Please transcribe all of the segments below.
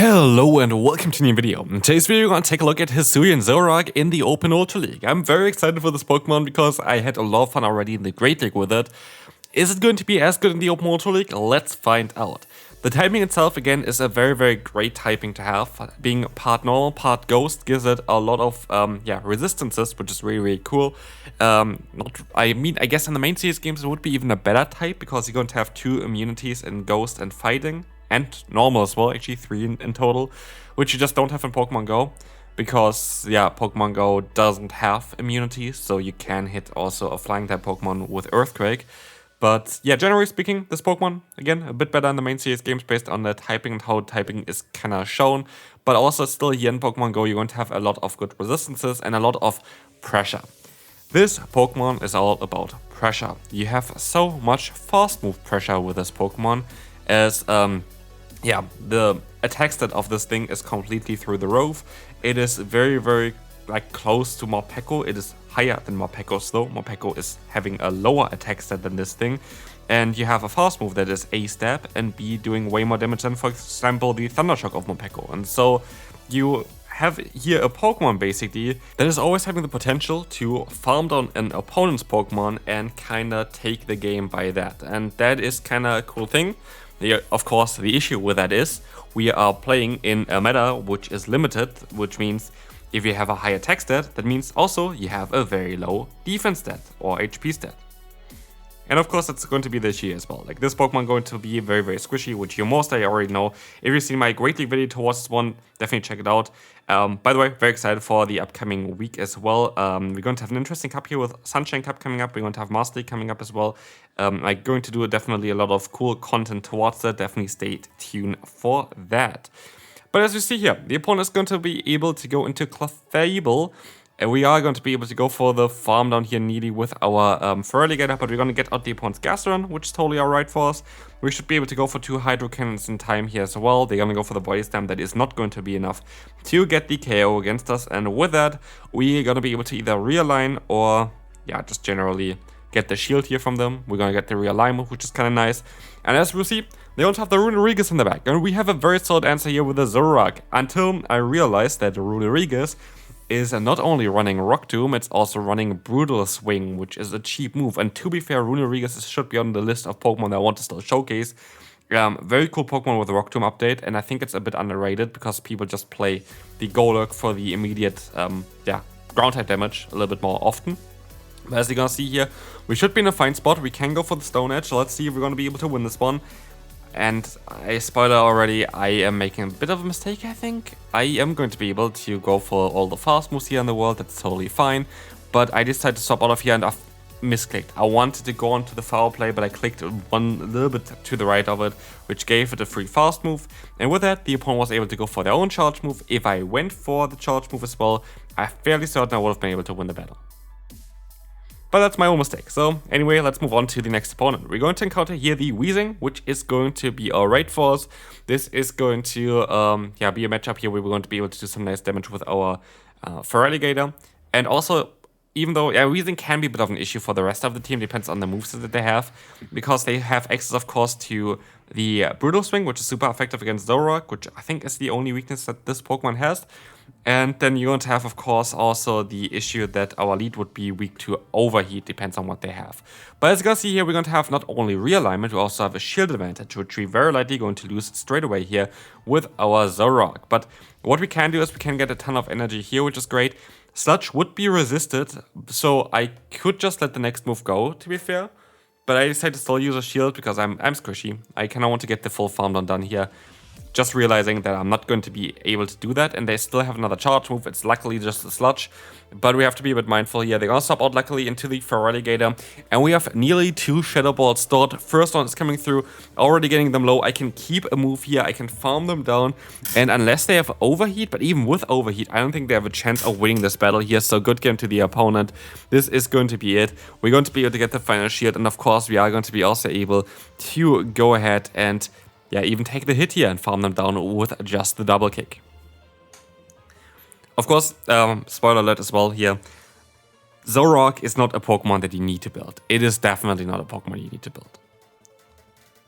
Hello and welcome to a new video. In today's video we're going to take a look at Hisuian Zoroark in the Open Ultra League. I'm very excited for this Pokemon because I had a lot of fun already in the Great League with it. Is it going to be as good in the Open Ultra League? Let's find out. The typing itself again is a very great typing to have. Being part normal, part ghost gives it a lot of resistances, which is really cool. I guess in the main series games it would be even a better type because you're going to have 2 immunities in ghost and fighting. And normal as well, actually 3 in total, which you just don't have in Pokemon Go, because Pokemon Go doesn't have immunities, so you can hit also a flying type Pokemon with Earthquake. But yeah, generally speaking, this Pokemon, again, a bit better in the main series games based on the typing and how typing is kind of shown, but also still here in Pokemon Go you're going to have a lot of good resistances and a lot of pressure. This Pokemon is all about pressure. You have so much fast move pressure with this Pokemon, as the attack stat of this thing is completely through the roof. It is very close to Morpeko. It is higher than Morpeko's though. Morpeko is having a lower attack stat than this thing. And you have a fast move that is A stab and B doing way more damage than, for example, the Thunder Shock of Morpeko. And so you have here a Pokemon basically that is always having the potential to farm down an opponent's Pokemon and kinda take the game by that. And that is kinda a cool thing. Of course, the issue with that is we are playing in a meta which is limited, which means if you have a high attack stat, that means also you have a very low defense stat or HP stat. And of course, that's going to be the issue as well. Like this Pokemon going to be very squishy, which you mostly already know. If you've seen my Great League video towards this one, definitely check it out. By the way, very excited for the upcoming week as well. We're going to have an interesting cup here with Sunshine Cup coming up. We're going to have Master League coming up as well. I'm going to do definitely a lot of cool content towards that. Definitely stay tuned for that. But as you see here, the opponent is going to be able to go into Clefable. And we are going to be able to go for the farm down here needy with our Feraligatr, but we're going to get out the opponent's Gastrodon, which is totally alright for us. We should be able to go for 2 Hydro Cannons in time here as well. They're going to go for the Body Slam. That is not going to be enough to get the KO against us. And with that, we're going to be able to either realign or, just generally get the shield here from them. We're going to get the realignment, which is kind of nice. And as we'll see, they don't have the Runerigus in the back. And we have a very solid answer here with the Zoroark, until I realized that the Runerigus is not only running Rock Tomb, it's also running Brutal Swing, which is a cheap move. And to be fair, Runerigus should be on the list of Pokemon that I want to still showcase. Very cool Pokemon with the Rock Tomb update, and I think it's a bit underrated because people just play the Golurk for the immediate ground type damage a little bit more often. But as you're gonna see here, we should be in a fine spot. We can go for the Stone Edge, so let's see if we're gonna be able to win this one. And I spoiler already, I am making a bit of a mistake, I think. I am going to be able to go for all the fast moves here in the world, that's totally fine. But I decided to swap out of here and I've misclicked. I wanted to go on to the foul play, but I clicked one a little bit to the right of it, which gave it a free fast move. And with that, the opponent was able to go for their own charge move. If I went for the charge move as well, I'm fairly certain I would have been able to win the battle. But that's my own mistake. So anyway, let's move on to the next opponent. We're going to encounter here the Weezing, which is going to be alright for us. This is going to be a matchup here where we're going to be able to do some nice damage with our Feraligatr. And also, even though Weezing can be a bit of an issue for the rest of the team, depends on the moves that they have, because they have access, of course, to the Brutal Swing, which is super effective against Zoroark, which I think is the only weakness that this Pokemon has. And then you're going to have, of course, also the issue that our lead would be weak to Overheat, depends on what they have. But as you can see here, we're going to have not only realignment, we also have a shield advantage, which we're very likely going to lose straight away here with our Zoroark. But what we can do is we can get a ton of energy here, which is great. Sludge would be resisted, so I could just let the next move go, to be fair. But I decided to still use a shield because I'm squishy. I kind of want to get the full farm done here. Just realizing that I'm not going to be able to do that, and they still have another charge move. It's luckily just a Sludge, but we have to be a bit mindful here. They're gonna swap out luckily into the Feraligatr, and we have nearly 2 Shadow Balls stored. First one is coming through, already getting them low. I can keep a move here, I can farm them down, and unless they have Overheat, but even with Overheat, I don't think they have a chance of winning this battle here, so good game to the opponent. This is going to be it. We're going to be able to get the final shield, and of course we are going to be also able to go ahead and even take the hit here and farm them down with just the double kick. Of course, spoiler alert as well here, Zoroark is not a Pokemon that you need to build. It is definitely not a Pokemon you need to build.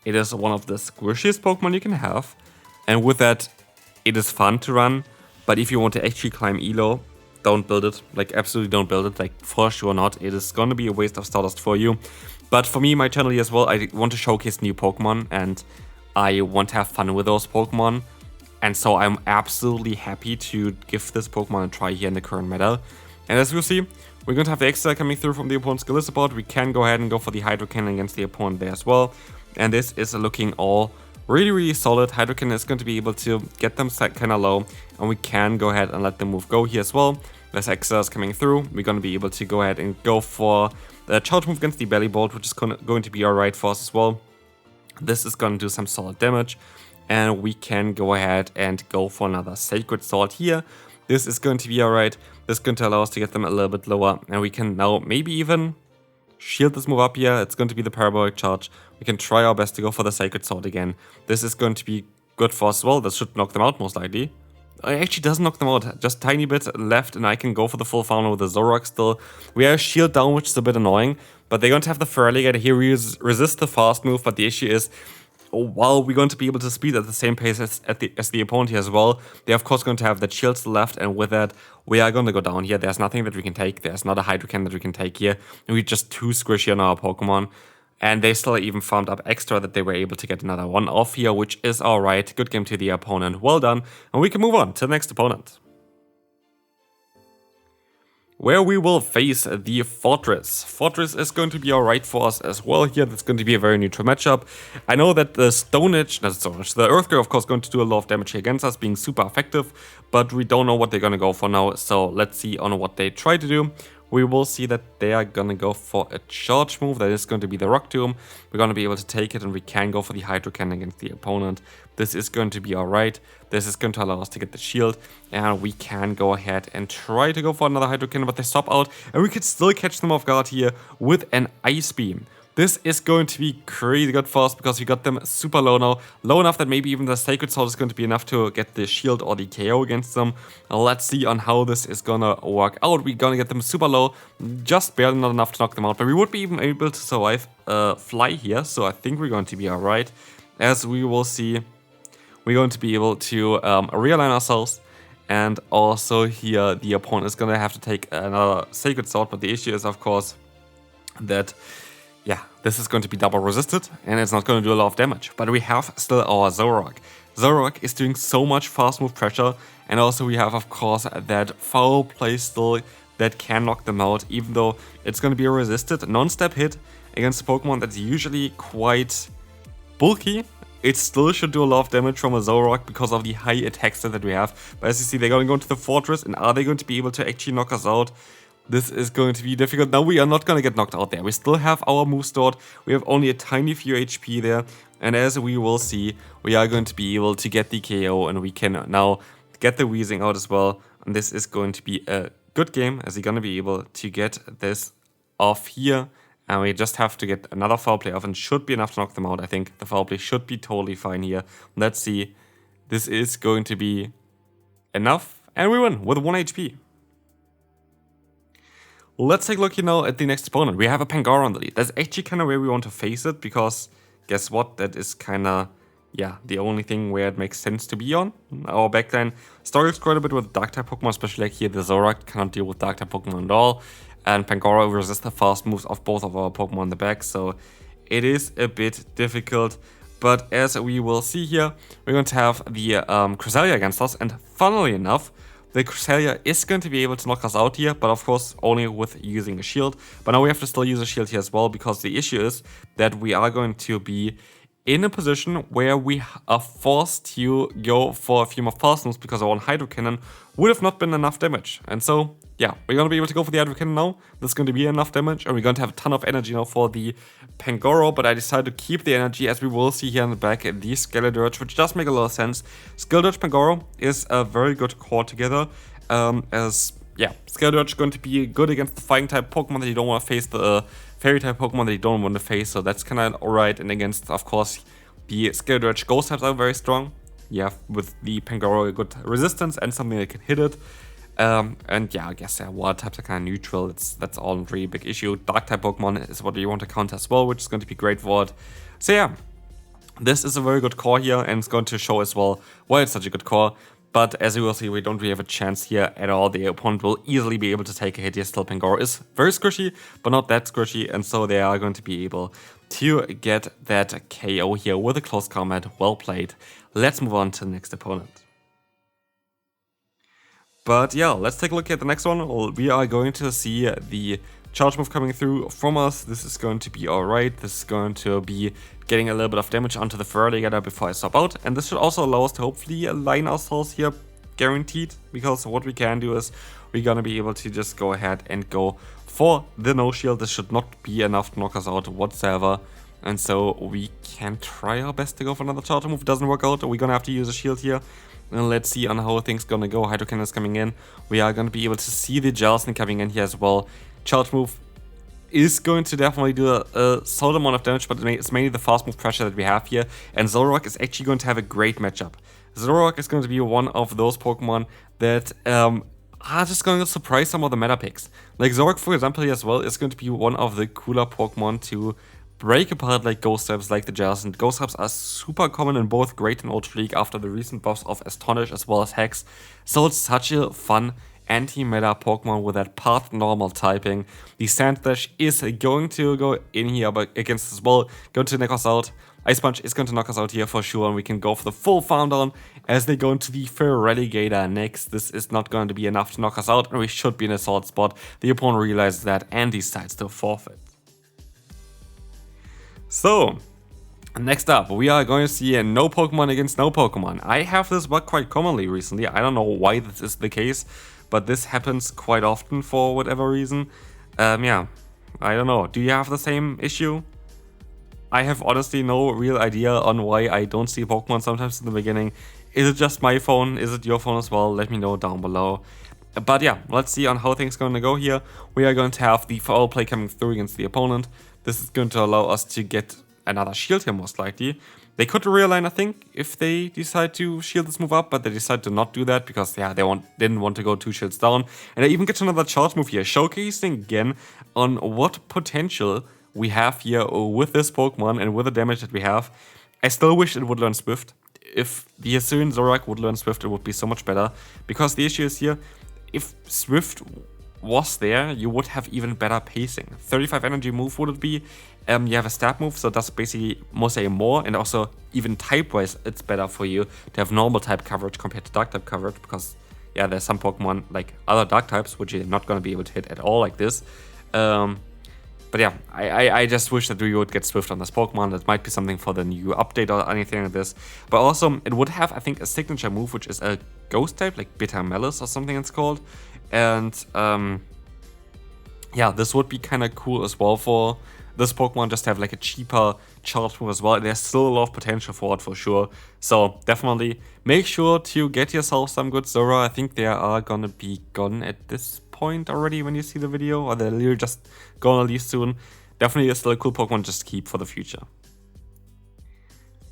It is one of the squishiest Pokemon you can have, and with that, it is fun to run, but if you want to actually climb Elo, don't build it. Like, absolutely don't build it. Like, for sure not. It is gonna be a waste of Stardust for you. But for me, my channel here as well, I want to showcase new Pokemon, and I want to have fun with those Pokemon. And so I'm absolutely happy to give this Pokemon a try here in the current meta. And as you'll see, we're going to have the Extra coming through from the opponent's skill support. We can go ahead and go for the Hydro Cannon against the opponent there as well. And this is looking all really solid. Hydro Cannon is going to be able to get them set kind of low, and we can go ahead and let the move go here as well. There's Extras coming through. We're going to be able to go ahead and go for the charge move against the Belly Bolt, which is going to be alright for us as well. This is going to do some solid damage, and we can go ahead and go for another Sacred Sword here. This is going to be alright. This is going to allow us to get them a little bit lower, and we can now maybe even shield this move up here. It's going to be the Parabolic Charge. We can try our best to go for the Sacred Sword again. This is going to be good for us as well. This should knock them out most likely. It actually doesn't knock them out, just tiny bit left, and I can go for the full Fauna with the Zoroark still. We have Shield down, which is a bit annoying, but they're going to have the Feraligatr here resist the fast move, but the issue is, while we're going to be able to speed at the same pace as the opponent here as well, they're of course going to have the shields left, and with that, we are going to go down here. There's nothing that we can take. There's not a Hydro Cannon that we can take here, and we're just too squishy on our Pokemon. And they still even farmed up extra that they were able to get another one off here, which is alright. Good game to the opponent. Well done. And we can move on to the next opponent, where we will face the Forretress. Forretress is going to be alright for us as well here. That's going to be a very neutral matchup. I know that the the Earthquake, of course, going to do a lot of damage here against us, being super effective, but we don't know what they're going to go for now. So let's see on what they try to do. We will see that they are going to go for a charge move. That is going to be the Rock Tomb. We're going to be able to take it, and we can go for the Hydro Cannon against the opponent. This is going to be alright. This is going to allow us to get the shield, and we can go ahead and try to go for another Hydro Cannon, but they stop out, and we could still catch them off guard here with an Ice Beam. This is going to be crazy good for us because we got them super low now. Low enough that maybe even the Sacred Sword is going to be enough to get the shield or the KO against them. Let's see on how this is gonna work out. We're gonna get them super low, just barely not enough to knock them out. But we would be even able to survive fly here, so I think we're going to be alright. As we will see, we're going to be able to realign ourselves. And also here, the opponent is gonna have to take another Sacred Sword. But the issue is, of course, that yeah, this is going to be double resisted, and it's not going to do a lot of damage. But we have still our Zoroark. Zoroark is doing so much fast move pressure, and also we have, of course, that foul play still that can knock them out, even though it's going to be a resisted non-step hit against a Pokemon that's usually quite bulky. It still should do a lot of damage from a Zoroark because of the high attack stat that we have. But as you see, they're going to go into the Forretress, and are they going to be able to actually knock us out? This is going to be difficult. Now we are not going to get knocked out there. We still have our move stored. We have only a tiny few HP there. And as we will see, we are going to be able to get the KO, and we can now get the Weezing out as well. And this is going to be a good game, as you're going to be able to get this off here. And we just have to get another foul play off, and should be enough to knock them out. I think the foul play should be totally fine here. Let's see. This is going to be enough. And we win with 1 HP. Let's take a look here now at the next opponent. We have a Pangoro on the lead. That's actually kind of where we want to face it, because guess what? That is kind of, yeah, the only thing where it makes sense to be on. Our backline struggles quite a bit with Dark-type Pokemon, especially like here the Zoroark cannot deal with Dark-type Pokemon at all. And Pangoro resists the fast moves of both of our Pokemon in the back, so it is a bit difficult. But as we will see here, we're going to have the Cresselia against us, and funnily enough, the Cresselia is going to be able to knock us out here, but of course only with using a shield. But now we have to still use a shield here as well, because the issue is that we are going to be in a position where we are forced to go for a few more fast moves, because our one Hydro Cannon would have not been enough damage. And so, yeah, we're going to be able to go for the Hydro Cannon now. This is going to be enough damage, and we're going to have a ton of energy now for the Pangoro, but I decided to keep the energy, as we will see here in the back, the Skeledirge, which does make a lot of sense. Skeledirge Pangoro is a very good core together, as, yeah, Skeledirge is going to be good against the Fighting-type Pokemon that you don't want to face, the Fairy-type Pokemon that you don't want to face, so that's kind of alright. And against, of course, the Skeledirge Ghost types are very strong. Yeah, with the Pangoro, a good resistance and something that can hit it. And yeah, I guess water types are kind of neutral. That's all not really a big issue. Dark type Pokemon is what you want to counter as well, which is going to be great for it. So yeah, this is a very good core here, and it's going to show as well why it's such a good core. But as you will see, we don't really have a chance here at all. The opponent will easily be able to take a hit here. Still, Pangoro is very squishy, but not that squishy. And so they are going to be able to get that KO here with a close combat. Well played. Let's move on to the next opponent. But yeah, let's take a look at the next one. We are going to see the charge move coming through from us. This is going to be alright. This is going to be getting a little bit of damage onto the Forretress before I swap out. And this should also allow us to hopefully align ourselves here, guaranteed. Because what we can do is we're going to be able to just go ahead and go for the no shield. This should not be enough to knock us out whatsoever. And so we can try our best to go for another charge move. If it doesn't work out, we're going to have to use a shield here. And let's see on how things gonna go. Hydro Cannon is coming in. We are gonna be able to see the Jellicent coming in here as well. Charge move is going to definitely do a solid amount of damage, but it's mainly the fast move pressure that we have here. And Zoroark is actually going to have a great matchup. Zoroark is going to be one of those Pokemon that are just going to surprise some of the meta picks. Like Zoroark, for example, here as well, is going to be one of the cooler Pokemon to break apart like Ghost types like the Jellicent. Ghost types are super common in both Great and Ultra League after the recent buffs of Astonish as well as Hex. So it's such a fun anti-meta Pokemon with that part normal typing. The Sand Dash is going to go in here but against as well, going to knock us out. Ice Punch is going to knock us out here for sure, and we can go for the full farm down as they go into the Feraligatr next. This is not going to be enough to knock us out, and we should be in a solid spot. The opponent realizes that and decides to forfeit. So, next up, we are going to see a no Pokemon against no Pokemon. I have this bug quite commonly recently. I don't know why this is the case, but this happens quite often for whatever reason. Yeah, I don't know. Do you have the same issue? I have honestly no real idea on why I don't see Pokemon sometimes in the beginning. Is it just my phone? Is it your phone as well? Let me know down below. But yeah, let's see on how things are going to go here. We are going to have the foul play coming through against the opponent. This is going to allow us to get another shield here most likely. They could realign, I think, if they decide to shield this move up, but they decide to not do that because, yeah, they didn't want to go 2 shields down. And they even get another charge move here, showcasing again on what potential we have here with this Pokemon and with the damage that we have. I still wish it would learn Swift. If the Hisuian Zoroark would learn Swift, it would be so much better. Because the issue is here, if Swift was there, you would have even better pacing. 35 energy move would it be? You have a stab move, so that's basically mostly more, and also even type-wise, it's better for you to have normal type coverage compared to dark type coverage, because yeah, there's some Pokemon like other dark types which you're not going to be able to hit at all like this. But yeah, I just wish that we would get Swift on this Pokemon. That might be something for the new update or anything like this. But also, it would have, I think, a signature move, which is a Ghost type, like Bitter Malice or something it's called. And yeah, this would be kind of cool as well for this Pokemon, just to have like a cheaper charge move as well. There's still a lot of potential for it for sure. So definitely make sure to get yourself some good Zora. I think they are gonna be gone at this point already when you see the video, or they're literally just gonna leave soon. Definitely still a cool Pokemon just to keep for the future.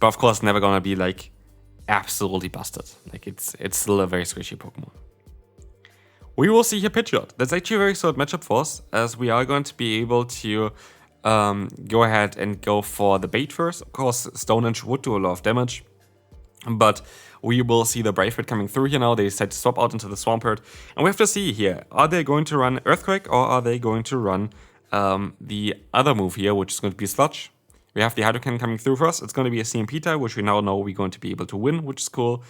But of course, never gonna be like absolutely busted. Like it's still a very squishy Pokemon. We will see here Pidgeot. That's actually a very solid matchup for us, as we are going to be able to go ahead and go for the bait first. Of course, Stone Edge would do a lot of damage, but we will see the Brave Bird coming through here now. They decide to swap out into the Swampert, and we have to see here, are they going to run Earthquake or are they going to run the other move here, which is going to be Sludge. We have the Hydro Cannon coming through for us. It's going to be a CMP type, which we now know we're going to be able to win, which is cool.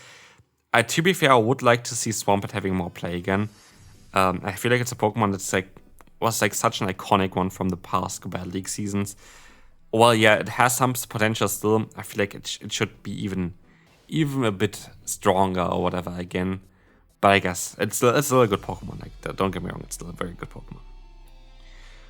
To be fair, I would like to see Swampert having more play again. I feel like it's a Pokemon that's was such an iconic one from the past Battle League seasons. Well, yeah, it has some potential still. I feel like it should be even a bit stronger or whatever again. But I guess it's still a good Pokemon. Like, don't get me wrong, it's still a very good Pokemon.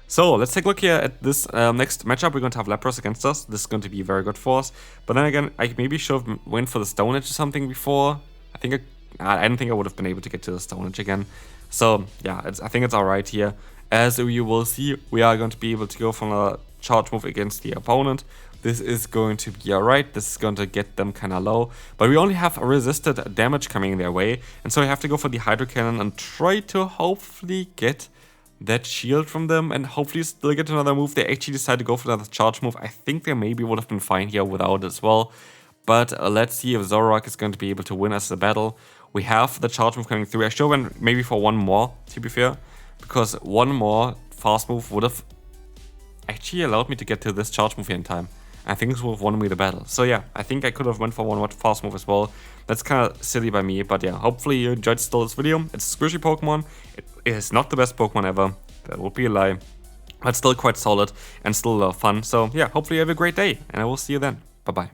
So let's take a look here at this next matchup. We're going to have Lapras against us. This is going to be very good for us. But then again, I maybe should have went for the Stone Edge or something before. I don't think I would have been able to get to the Stone Edge again. So yeah, I think it's alright here. As you will see, we are going to be able to go from a charge move against the opponent. This is going to be alright. This is going to get them kind of low. But we only have resisted damage coming their way. And so I have to go for the Hydro Cannon and try to hopefully get that shield from them. And hopefully still get another move. They actually decide to go for another charge move. I think they maybe would have been fine here without as well. But let's see if Zoroark is going to be able to win us the battle. we have the charge move coming through. I should have went maybe for one more, to be fair, because one more fast move would have actually allowed me to get to this charge move here in time. I think this would have won me the battle. So yeah, I think I could have went for one more fast move as well. That's kind of silly by me, but yeah, hopefully you enjoyed still this video. It's a squishy Pokemon. It is not the best Pokemon ever. That would be a lie. But still quite solid and still a lot of fun. So yeah, hopefully you have a great day, and I will see you then. Bye-bye.